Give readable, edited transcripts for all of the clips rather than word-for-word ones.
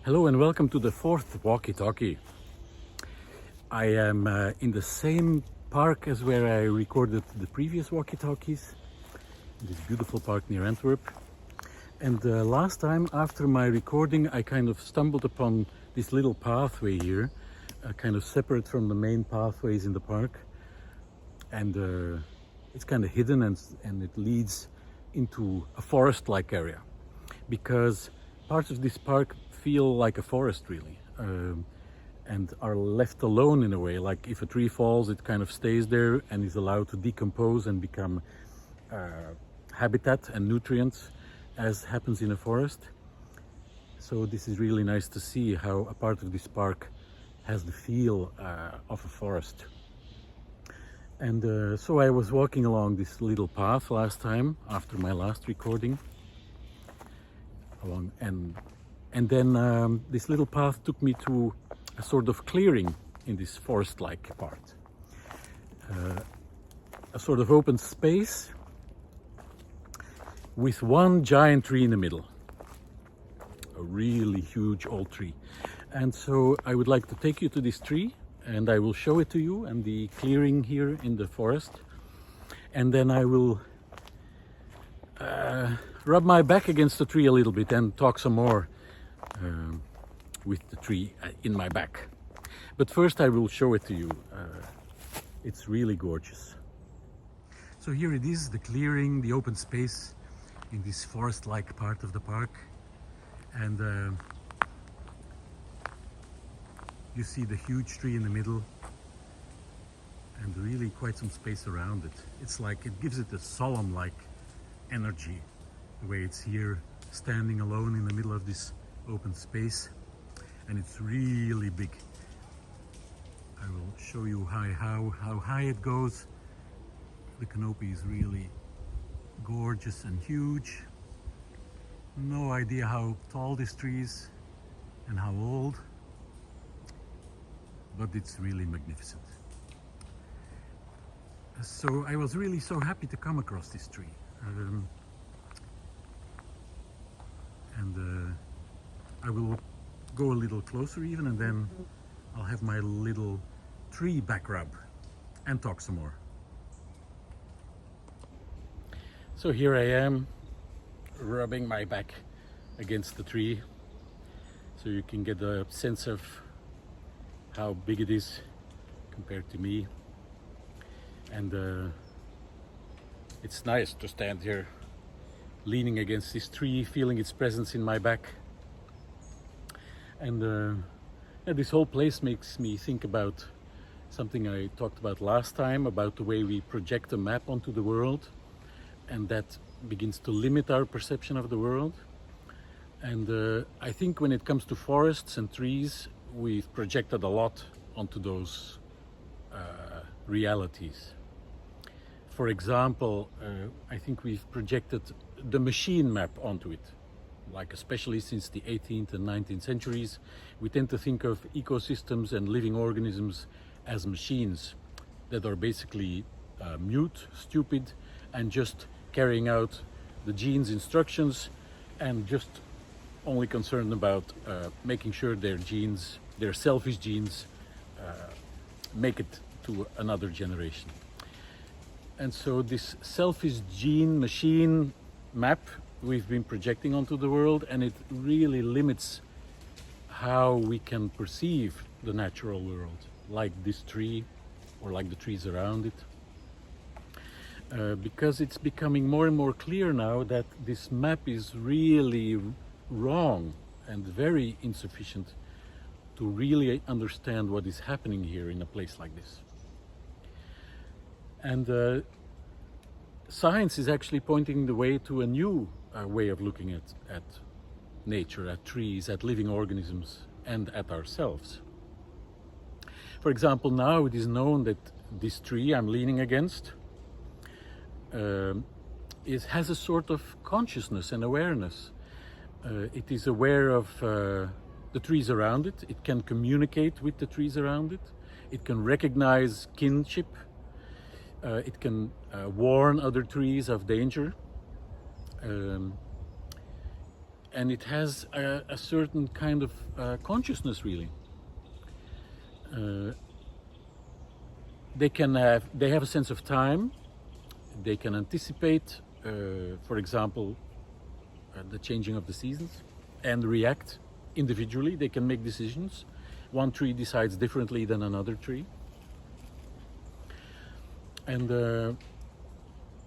Hello and welcome to the fourth Walkie-Talkie. I am in the same park as where I recorded the previous Walkie-Talkies, this beautiful park near Antwerp. And last time after my recording I kind of stumbled upon this little pathway here, kind of separate from the main pathways in the park. And it's kind of hidden and it leads into a forest-like area, because parts of this park feel like a forest really, and are left alone in a way. Like if a tree falls, it kind of stays there and is allowed to decompose and become habitat and nutrients, as happens in a forest. So this is really nice to see how a part of this park has the feel of a forest. And so I was walking along this little path last time after my last recording, and then this little path took me to a sort of clearing in this forest-like part, a sort of open space with one giant tree in the middle, a really huge old tree. And so I would like to take you to this tree, and I will show it to you and the clearing here in the forest, and then I will rub my back against the tree a little bit and talk some more with the tree in my back. But first I will show it to you. It's really gorgeous. So here it is, the clearing, the open space in this forest-like part of the park. And you see the huge tree in the middle and really quite some space around it. It's like, it gives it a solemn-like energy, the way it's here standing alone in the middle of this open space. And it's really big. I will show you how high it goes. The canopy is really gorgeous and huge. No idea how tall this tree is and how old, but it's really magnificent. So I was really so happy to come across this tree. I will go a little closer even, and then I'll have my little tree back rub and talk some more. So here I am, rubbing my back against the tree, so you can get a sense of how big it is compared to me. And it's nice to stand here leaning against this tree, feeling its presence in my back. And this whole place makes me think about something I talked about last time, about the way we project a map onto the world, and that begins to limit our perception of the world. And I think when it comes to forests and trees, we've projected a lot onto those realities. For example, I think we've projected the machine map onto it. Like, especially since the 18th and 19th centuries, we tend to think of ecosystems and living organisms as machines that are basically mute, stupid, and just carrying out the gene's instructions and just only concerned about making sure their genes, their selfish genes, make it to another generation. And so this selfish gene machine map we've been projecting onto the world, and it really limits how we can perceive the natural world, like this tree or like the trees around it. Because it's becoming more and more clear now that this map is really wrong and very insufficient to really understand what is happening here in a place like this. And science is actually pointing the way to a new way of looking at nature, at trees, at living organisms, and at ourselves. For example, now it is known that this tree I'm leaning against has a sort of consciousness and awareness. It is aware of the trees around it. It can communicate with the trees around it. It can recognize kinship. It can warn other trees of danger. and it has a certain kind of consciousness, really. They have a sense of time. They can anticipate, for example, the changing of the seasons, and react individually. They can make decisions. One tree decides differently than another tree. And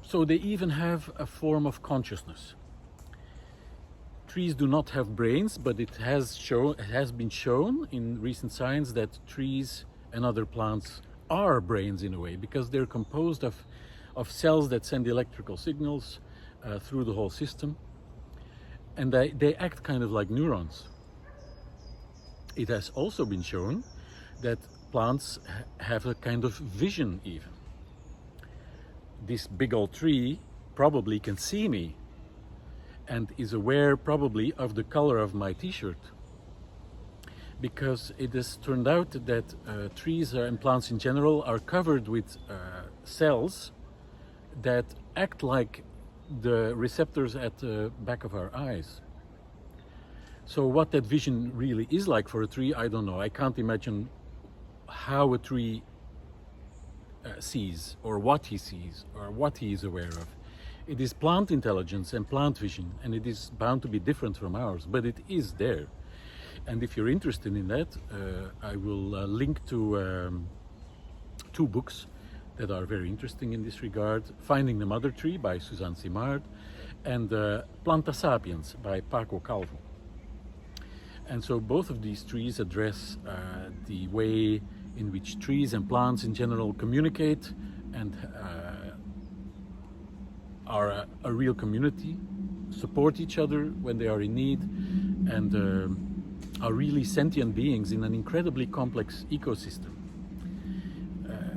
so they even have a form of consciousness. Trees do not have brains, but it has been shown in recent science that trees and other plants are brains in a way, because they're composed of cells that send electrical signals through the whole system, and they act kind of like neurons. It has also been shown that plants have a kind of vision even. This big old tree probably can see me and is aware probably of the color of my t-shirt, because it has turned out that trees and plants in general are covered with cells that act like the receptors at the back of our eyes. So what that vision really is like for a tree, I don't know. I can't imagine how a tree sees, or what he sees, or what he is aware of. It is plant intelligence and plant vision, and it is bound to be different from ours, but it is there. And if you're interested in that, I will link to 2 books that are very interesting in this regard. Finding the Mother Tree by Suzanne Simard, and Planta Sapiens by Paco, Calvo. And so both of these trees address the way in which trees and plants in general communicate and are a real community, support each other when they are in need, and are really sentient beings in an incredibly complex ecosystem.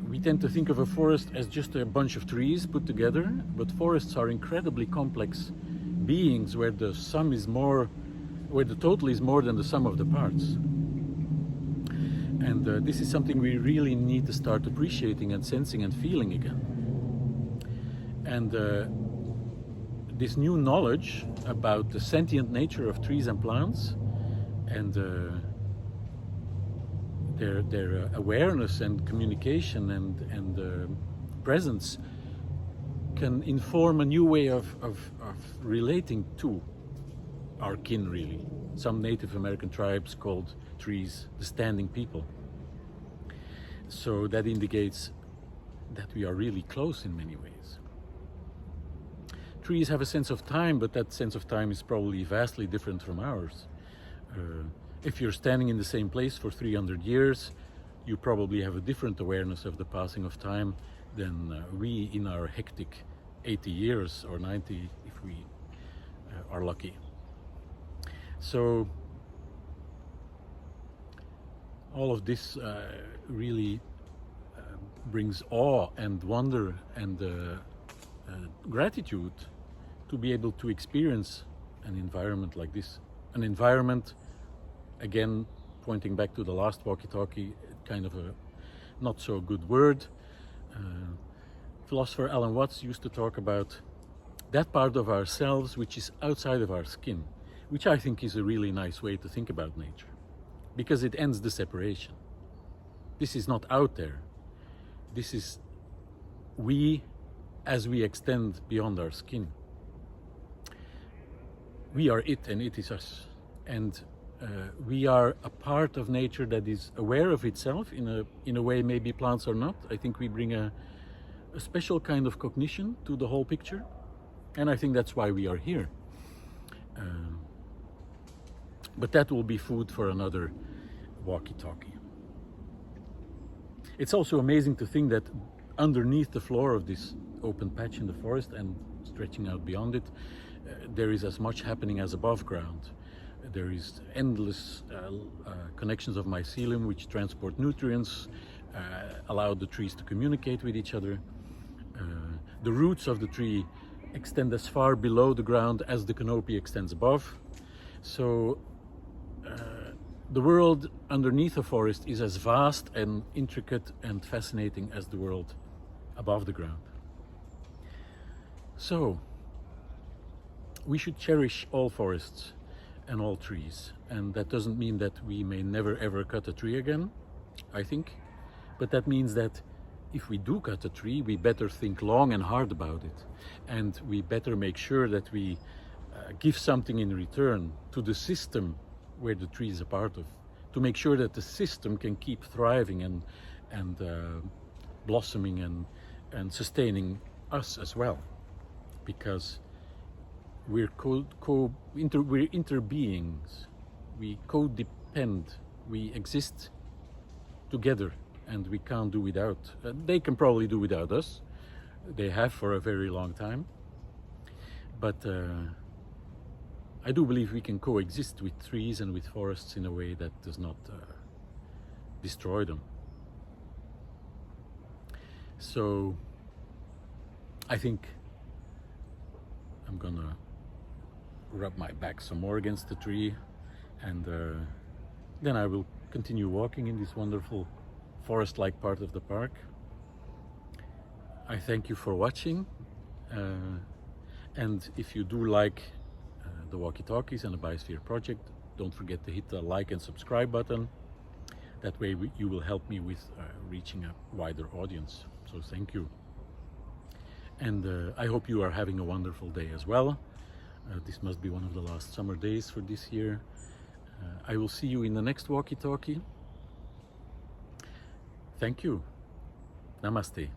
We tend to think of a forest as just a bunch of trees put together, but forests are incredibly complex beings where the total is more than the sum of the parts. And this is something we really need to start appreciating and sensing and feeling again. And this new knowledge about the sentient nature of trees and plants, and their awareness and communication and presence, can inform a new way of relating to our kin, really. Some Native American tribes called trees the standing people. So that indicates that we are really close in many ways. Trees have a sense of time, but that sense of time is probably vastly different from ours. If you're standing in the same place for 300 years, you probably have a different awareness of the passing of time than we in our hectic 80 years or 90 if we are lucky. So all of this really brings awe and wonder and gratitude to be able to experience an environment like this. An environment, again, pointing back to the last walkie-talkie, kind of a not so good word. Philosopher Alan Watts used to talk about that part of ourselves which is outside of our skin, which I think is a really nice way to think about nature, because it ends the separation. This is not out there. This is we as we extend beyond our skin. We are it and it is us. And we are a part of nature that is aware of itself in a way maybe plants are not. I think we bring a special kind of cognition to the whole picture. And I think that's why we are here. But that will be food for another walkie-talkie. It's also amazing to think that underneath the floor of this open patch in the forest and stretching out beyond it, there is as much happening as above ground. There is endless connections of mycelium which transport nutrients, allow the trees to communicate with each other. The roots of the tree extend as far below the ground as the canopy extends above. So the world underneath a forest is as vast and intricate and fascinating as the world above the ground. So we should cherish all forests and all trees. And that doesn't mean that we may never ever cut a tree again, I think, but that means that if we do cut a tree, we better think long and hard about it, and we better make sure that we give something in return to the system where the tree is a part of, to make sure that the system can keep thriving and blossoming and sustaining us as well, because we're we're interbeings, we codepend, we exist together, and we can't do without. They can probably do without us. They have for a very long time. But I do believe we can coexist with trees and with forests in a way that does not destroy them. So I think I'm gonna rub my back some more against the tree, and then I will continue walking in this wonderful forest-like part of the park. I thank you for watching, and if you do like the Walkie-Talkies and the Biosphere project, don't forget to hit the like and subscribe button. That way you will help me with reaching a wider audience. So thank you. And I hope you are having a wonderful day as well. This must be one of the last summer days for this year. I will see you in the next Walkie-Talkie. Thank you. Namaste.